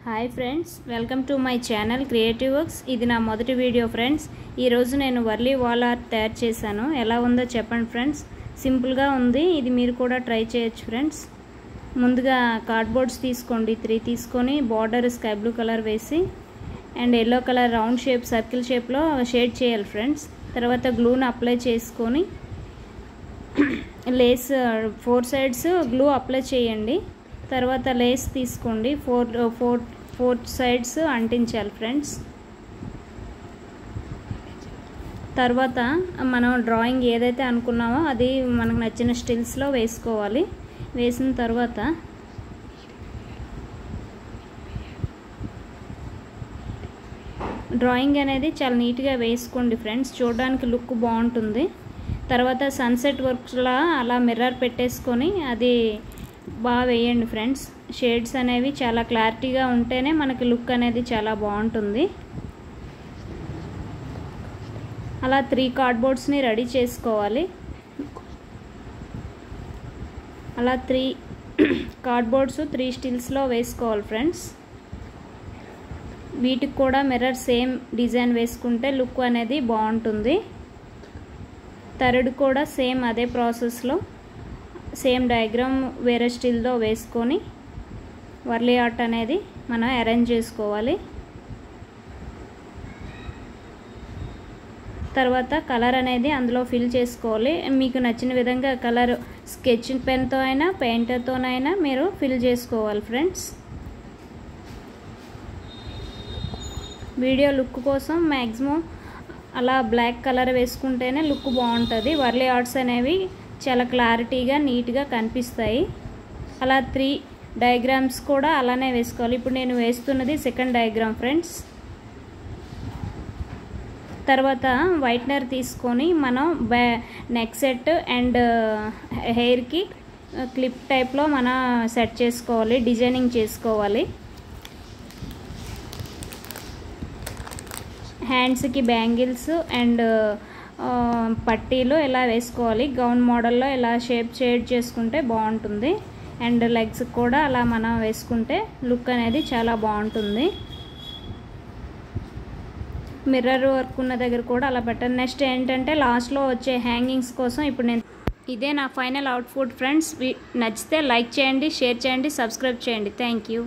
Hi friends, welcome to my channel creative works. ఇది నా మొదటి వీడియో ఫ్రెండ్స్. ఈరోజు నేను వర్లీ వాల్ ఆర్ట్ తయారు చేశాను. ఎలా ఉందో చెప్పండి ఫ్రెండ్స్. సింపుల్గా ఉంది, ఇది మీరు కూడా ట్రై చేయొచ్చు ఫ్రెండ్స్. ముందుగా కార్డ్బోర్డ్స్ తీసుకోండి, 3 తీసుకొని బార్డర్ స్కై బ్లూ కలర్ వేసి and yellow colour round shape circle షేప్లో షేడ్ చేయాలి ఫ్రెండ్స్. తర్వాత గ్లూను అప్లై చేసుకొని లేస్ 4 సైడ్స్ గ్లూ అప్లై చేయండి. తర్వాత లేస్ తీసుకోండి, 4 సైడ్స్ అంటించాలి ఫ్రెండ్స్. తర్వాత మనం డ్రాయింగ్ ఏదైతే అనుకున్నామో అది మనకు నచ్చిన స్టిల్స్లో వేసుకోవాలి. వేసిన తర్వాత డ్రాయింగ్ అనేది చాలా నీట్గా వేసుకోండి ఫ్రెండ్స్, చూడడానికి లుక్ బాగుంటుంది. తర్వాత సన్సెట్ వర్క్స్లా అలా మిర్రర్ పెట్టేసుకొని అది బాగా వేయండి ఫ్రెండ్స్. షేడ్స్ అనేవి చాలా క్లారిటీగా ఉంటేనే మనకి లుక్ అనేది చాలా బాగుంటుంది. అలా 3 కార్డ్బోర్డ్స్ని రెడీ చేసుకోవాలి. అలా 3 కార్డ్బోర్డ్స్ 3 స్టిల్స్లో వేసుకోవాలి ఫ్రెండ్స్. వీటికి కూడా మిర్రర్ సేమ్ డిజైన్ వేసుకుంటే లుక్ అనేది బాగుంటుంది. థర్డ్ కూడా సేమ్ అదే ప్రాసెస్లో సేమ్ డయాగ్రామ్ వేరే స్టిల్తో వేసుకొని వర్లీ ఆర్ట్ అనేది మనం అరేంజ్ చేసుకోవాలి. తర్వాత కలర్ అనేది అందులో ఫిల్ చేసుకోవాలి. మీకు నచ్చిన విధంగా కలర్ స్కెచ్ పెన్తో అయినా పెయింటర్తోనైనా మీరు ఫిల్ చేసుకోవాలి ఫ్రెండ్స్. వీడియో లుక్ కోసం మ్యాక్సిమం అలా బ్లాక్ కలర్ వేసుకుంటేనే లుక్ బాగుంటుంది. వర్లీ ఆర్ట్స్ అనేవి చాలా క్లారిటీగా నీట్గా కనిపిస్తాయి. అలా 3 డయాగ్రామ్స్ కూడా అలానే వేసుకోవాలి. ఇప్పుడు నేను వేస్తున్నది సెకండ్ డయాగ్రామ్ ఫ్రెండ్స్. తర్వాత వైట్నర్ తీసుకొని మనం నెక్ సెట్ అండ్ హెయిర్కి క్లిప్ టైప్లో మనం సెట్ చేసుకోవాలి, డిజైనింగ్ చేసుకోవాలి. హ్యాండ్స్కి బ్యాంగిల్స్ అండ్ పట్టీలు ఇలా వేసుకోవాలి. గౌన్ మోడల్లో ఇలా షేడ్ చేసుకుంటే బాగుంటుంది. అండ్ లెగ్స్ కూడా అలా మనం వేసుకుంటే లుక్ అనేది చాలా బాగుంటుంది. మిర్రర్ వర్క్ ఉన్న దగ్గర కూడా అలా పెట్టండి. నెక్స్ట్ ఏంటంటే లాస్ట్లో వచ్చే హ్యాంగింగ్స్ కోసం ఇప్పుడు నేను ఇదే నా ఫైనల్ అవుట్పుట్ ఫ్రెండ్స్. నచ్చితే లైక్ చేయండి, షేర్ చేయండి, సబ్స్క్రైబ్ చేయండి. Thank you.